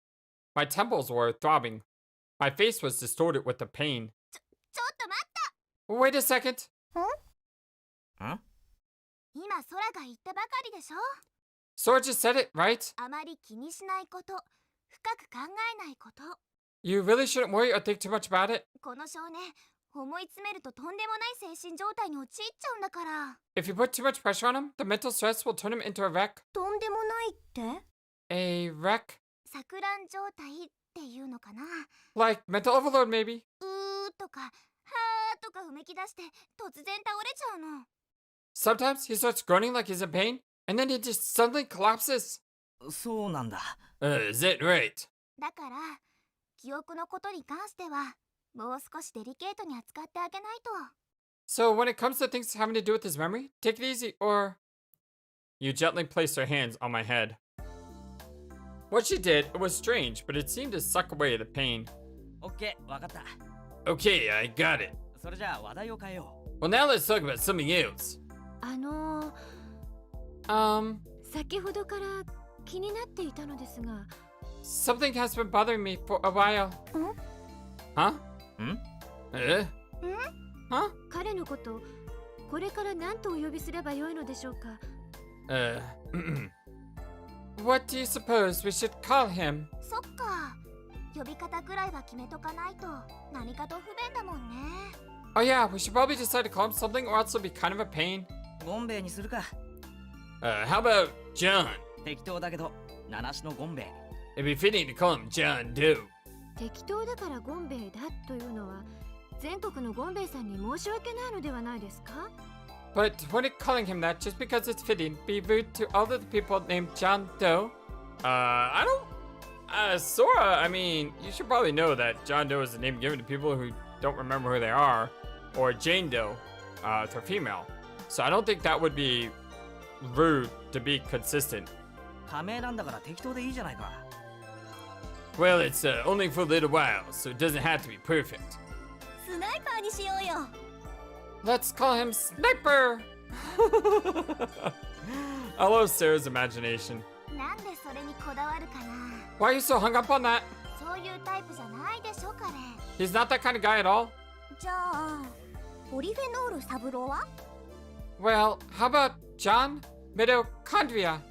My temples were throbbing. My face was distorted with the pain. Wait a second. 今空が言ったばかりでしょ。 Sora just said it, right? あまり気にしないこと、深く考えないこと。 You really shouldn't worry or think too much about it. この少年、思い詰めるととんでもない精神状態に陥っちゃうんだから。 If you put too much pressure on him, the mental stress will turn him into a wreck. とんでもないって？ A wreck? 錯乱状態っていうのかな。 Like mental overload, maybe. うーとか、はーとかうめき出して突然倒れちゃうの。 Sometimes he starts groaning like he's in pain, and then he just suddenly collapses. そうなんだ。Is that right? だから、記憶のことに関しては、もう少しデリケートに扱ってあげないと。 So when it comes to things having to do with his memory, take it easy, or... You gently placed her hands on my head. What she did, it was strange, but it seemed to suck away the pain. オッケー、わかった。 Okay, I got it. それじゃあ話題を変えよ Well, now let's talk about something else. 先ほどから気になっていたのですが、 Something has been bothering me for a while. Huh? う。ん？ Huh? 彼のことこれから何とお呼びすればよいのでしょうか。What do you suppose we should call him? そっか。呼び方くらいは決めとかないと何かと不便だもんね。 Oh yeah, we should probably decide to call him something or else it'll be kind of a pain. ゴンベイにするか。 How about John? 適当だけど、七種のゴンベイ。 It'd be fitting to call him John Doe. 適当だからゴンベイだというのは全国のゴンベイさんに申し訳ないのではないですか？ But when it calling him that just because it's fitting, be rude to all of the people named John Doe? I don't... Sora, I mean, you should probably know that John Doe is a name given to people who don't remember who they are. Or Jane Doe, if they're female. So I don't think that would be rude to be consistent. 仮名なんだから適当でいいじゃないか。 Well, it's only for a little while, so it doesn't have to be perfect. スナイパーにしようよ。 Let's call him Sniper! I love Sarah's imagination. なんでそれにこだわるかな。 Why are you so hung up on that? そういうタイプじゃないでしょ、彼。 He's not that kind of guy at all. じゃあ、ポリフェノール三郎は？ Well, how about John Mitochondria?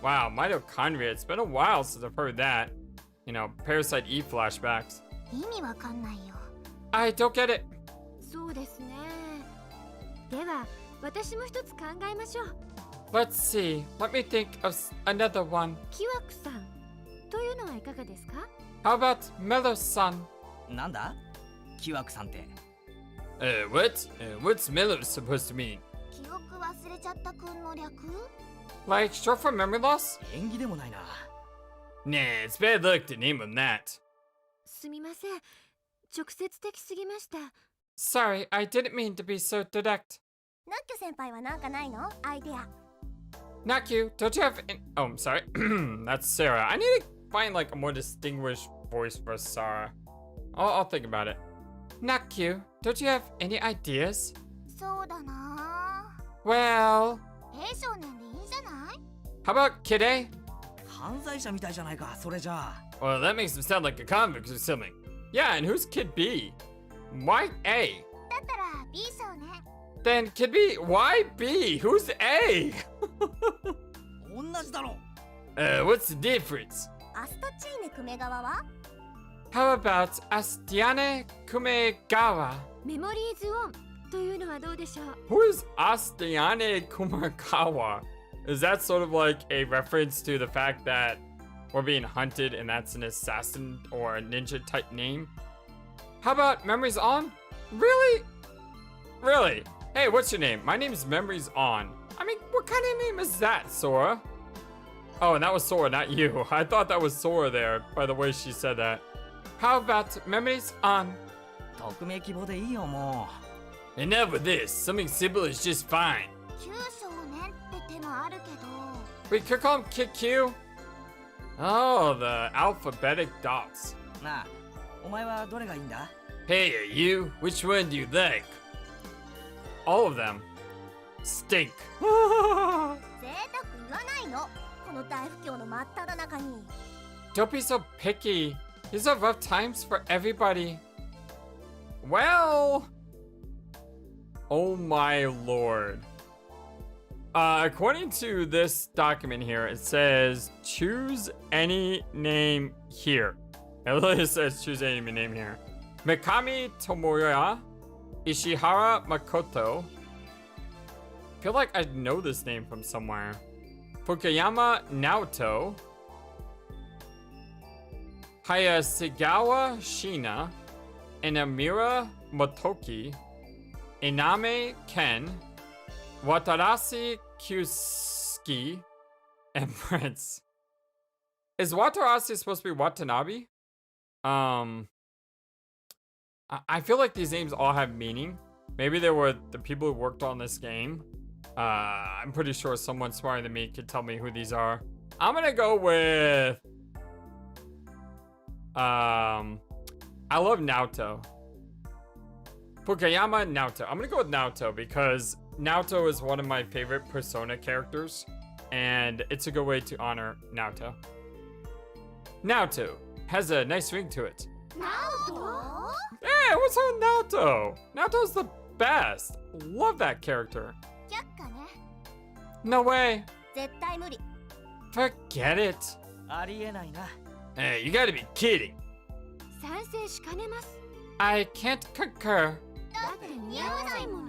Wow, mitochondria. It's been a while since I've heard that. You know, Parasite E flashbacks. 意味わかんないよ。 I don't get it. そうですね。では私も一つ考えましょう。 Let's see. Let me think of another one. キワクさんというのはいかがですか？ How about Mello-san? なんだ？キワクさんって。What? What's Mello supposed to mean? 記憶忘れちゃったくんの略？ Like short for memory loss? 縁起でもないな。 Nah, it's bad luck to name him that. すみません。直接的すぎました。 Sorry, I didn't mean to be so direct. ナッキョ先輩はなんかないの？アイデア。 Not you. Don't you have Oh, I'm sorry. That's Sarah. I need to find like a more distinguished voice for Sarah. I'll think about it. Not you. Don't you have any ideas? そうだな。 Well, 青少年でいいんじゃない？ how about Kid A? 犯罪者みたいじゃないか、それじゃあ。 Well, that makes him sound like a convict or something. Yeah, and who's Kid B? Why A? だったら B 少年。 Then Kid B, why B? Who's A? 同じだろ。 What's the difference? アスタチーネクメガワは？ How about Astiane Kumegawa? メモリーズオンというのはどうでしょう？ Who is Astiane Kumegawa? Is that sort of like a reference to the fact that we're being hunted and that's an assassin or a ninja type name? How about Memories On? Really? Really? Hey, what's your name? My name is Memories On. I mean, what kind of name is that, Sora? Oh, and that was Sora, not you. I thought that was Sora there, by the way she said that. How about Memories On? 匿名希望でいいよ、も Enough with this. Something simple is just fine. 旧少年って手もあるけど。 We could call him Kid Q. Oh, the alphabetic dots. う。なあ、お前はどれがいいんだ？ Hey, you. Which one do you like? All of them. Stink. 贅沢言わないの。この大不況の真っ只中に。 Don't be so picky. These are rough times for everybody. Well, Oh my lord. According to this document here, it says choose any name here. It literally says choose any name here. Mikami Tomoya, Ishihara Makoto. I feel like I know this name from somewhere. Fukuyama Naoto. Hayasigawa Shina. Inamura Motoki. Iname Ken. Watarasi Kyusuke. And Prince. Is Watarasi supposed to be Watanabe? I feel like these names all have meaning. Maybe they were the people who worked on this game. I'm pretty sure someone smarter than me could tell me who these are. I'm gonna go with... I love Naoto. Fukuyama Naoto. I'm gonna go with Naoto because Naoto is one of my favorite Persona characters. And it's a good way to honor Naoto. Naoto has a nice ring to it. Naoto? Hey, what's up with Naoto? Naoto's the best. Love that character. 却下ね。 No way. 絶対無理。 Forget it. ありえないな。 Hey, you gotta be kidding. 賛成しかねます。 I can't concur. だって似合わないもの。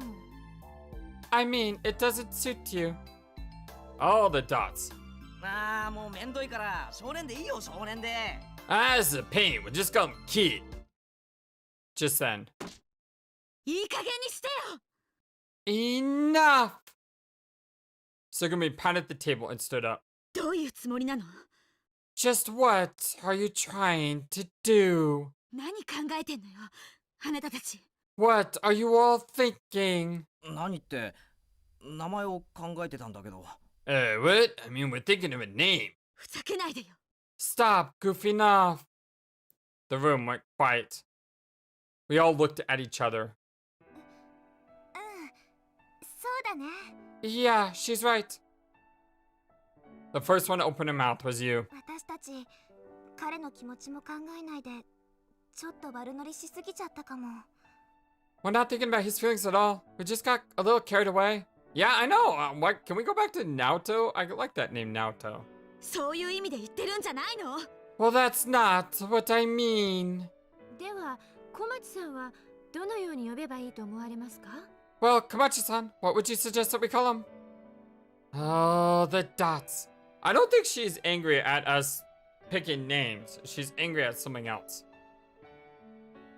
I mean, it doesn't suit you. All the dots. ああ、もうめんどいから少年でいいよ、少年で。Ah, this is a pain. We'll just call him Kid. Just then. いい加減にしてよ。 Enough! Sugumi pounded the table and stood up. どういうつもりなの？ Just what are you trying to do? 何考えてんのよ、あなたたち。 What are you all thinking? 何って名前を考えてたんだけど。What? I mean, we're thinking of a name. ふざけないでよ。 Stop goofing off. The room went quiet. We all looked at each other. そうだね。 Yeah, she's right. The first one to open her mouth was you. 私たち、彼の気持ちも考えないで、ちょっと悪乗りしすぎちゃったかも。 We're not thinking about his feelings at all. We just got a little carried away. Yeah, I know. What? Can we go back to Naoto? I like that name, Naoto. そういう意味で言ってるんじゃないの？ Well, that's not what I mean. では、小町さんはどのように呼べばいいと思われますか？ Well, Komachi-san, what would you suggest that we call him? Oh, the dots. I don't think she's angry at us picking names. She's angry at something else.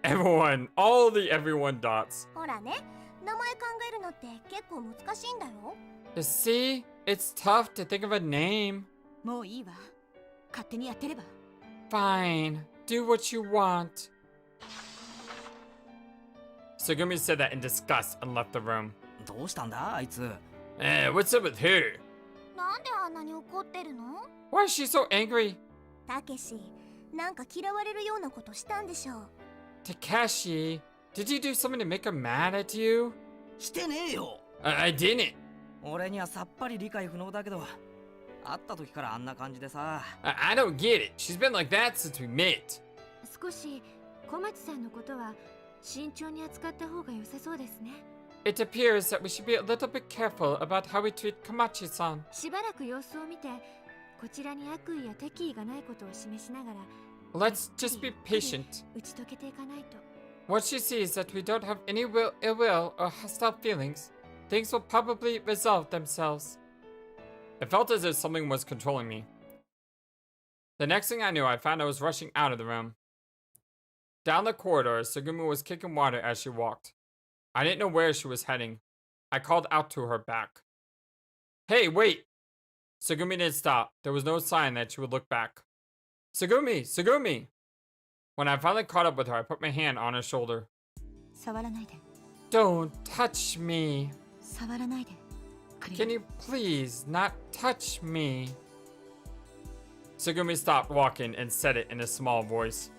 Everyone, all the everyone dots. ほらね、名前考えるのって結構難しいんだよ。 You see, it's tough to think of a name. もういいわ。勝手にやってれば。 Fine, do what you want. Sugumi said that in disgust and left the room. どうしたんだあいつ。What's up with her? なんであんなに怒ってるの？ Why is she so angry? たけし、なんか嫌われるようなことしたんでしょう。 Takeshi, did you do something to make her mad at you? してねえよ。I didn't. 俺にはさっぱり理解不能だけど、会った時からあんな感じでさ。I don't get it. She's been like that since we met. 少し小町さんのことは慎重に扱った方が良さそうですね。 It appears that we should be a little bit careful about how we treat Komachi-san. しばらく様子を見て、こちらに悪意や敵意がないことを示しながら、 Let's just be patient. 打ち解けていかないと。 Once she sees that we don't have any ill will or hostile feelings, things will probably resolve themselves. It felt as if something was controlling me. The next thing I knew, I found I was rushing out of the room. Down the corridor, Sugumi was kicking water as she walked. I didn't know where she was heading. I called out to her back. Hey, wait! Sugumi didn't stop. There was no sign that she would look back. Sugumi! Sugumi! When I finally caught up with her, I put my hand on her shoulder. 触らないで。 Don't touch me. 触らないで。 Can you please not touch me? Sugumi stopped walking and said it in a small voice.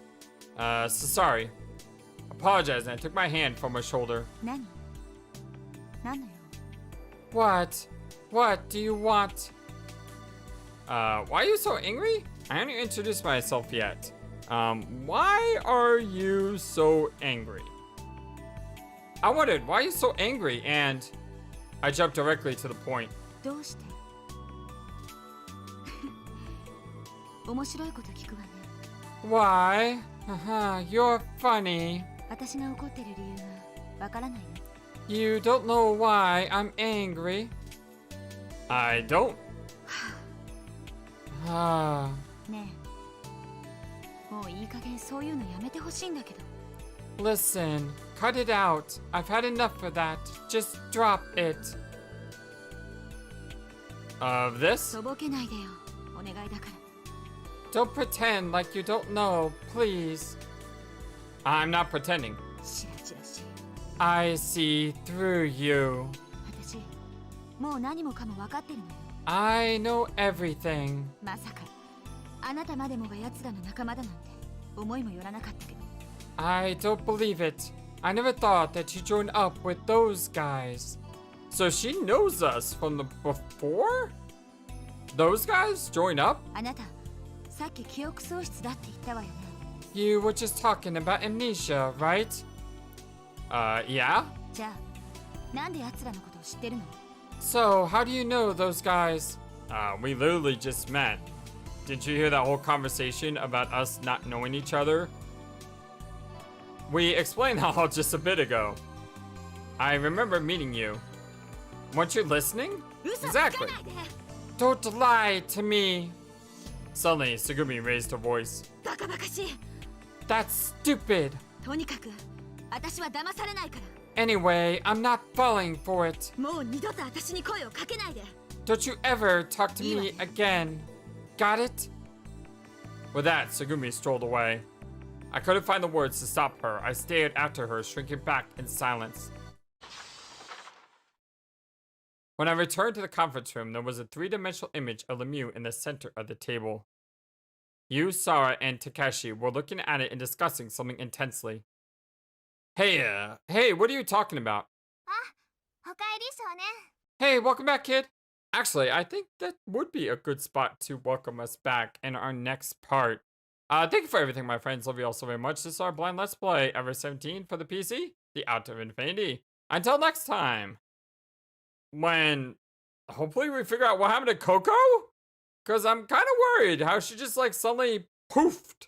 So sorry. Apologizing, I took my hand from her shoulder. 何？何のよ？ What? What do you want? Why are you so angry? I haven't introduced myself yet. Why are you so angry? I wondered, why are you so angry? And I jumped directly to the point. どうして面白いこと聞くわね。 Why? You're funny. 私が怒ってる理由がわからないの。 You don't know why I'm angry? I don't. ねえ、もういい加減そういうのやめてほしいんだけど。 Listen, cut it out. I've had enough of that. Just drop it. Of this? とぼけないでよ、お願いだから。 Don't pretend like you don't know, please. I'm not pretending. しらじらしい。 I see through you. 私、もう何もかも分かってるのよ。 I know everything. まさか、あなたまでもが奴らの仲間だなんて思いもよらなかったけど。 I don't believe it. I never thought that you joined up with those guys. So she knows us from the before? Those guys join up? あなた、さっき記憶喪失だって言ったわよね。 You were just talking about amnesia, right? Yeah? じゃあ、なんで奴らのことを知ってるの？ So, how do you know those guys? We literally just met. Did you hear that whole conversation about us not knowing each other? We explained that all just a bit ago. I remember meeting you. Weren't you listening? 嘘つかないで。 Don't lie to me. Suddenly, Sugumi raised her voice. バカバカしい。 That's stupid. とにかく、私は騙されないから。 Anyway, I'm not falling for it. もう二度と私に声をかけないで。 Don't you ever talk to me again. Got it? With that, Sugumi strolled away. I couldn't find the words to stop her. I stared after her, shrinking back in silence. When I returned to the conference room, there was a three-dimensional image of Lemieux in the center of the table. Yu, Sara, and Takeshi were looking at it and discussing something intensely. Hey, what are you talking about? おかえり少年。 Hey, welcome back, kid. Actually, I think that would be a good spot to welcome us back in our next part. Thank you for everything, my friends. Love you all so very much. This is our blind Let's Play, ever 17 for the PC, The Out of Infinity. Until next time, when hopefully we figure out what happened to Coco? Because I'm kind of worried how she just like suddenly poofed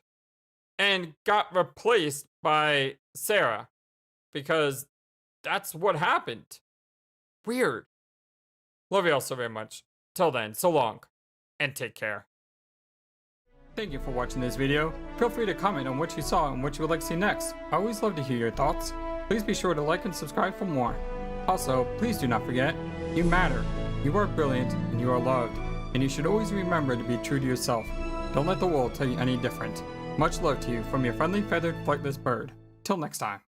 and got replaced by Sarah. Because that's what happened. Weird. Love you all so very much. Till then, so long, and take care. Thank you for watching this video. Feel free to comment on what you saw and what you would like to see next. I always love to hear your thoughts. Please be sure to like and subscribe for more. Also, please do not forget, you matter. You are brilliant and you are loved. And you should always remember to be true to yourself. Don't let the world tell you any different. Much love to you from your friendly feathered flightless bird. Till next time.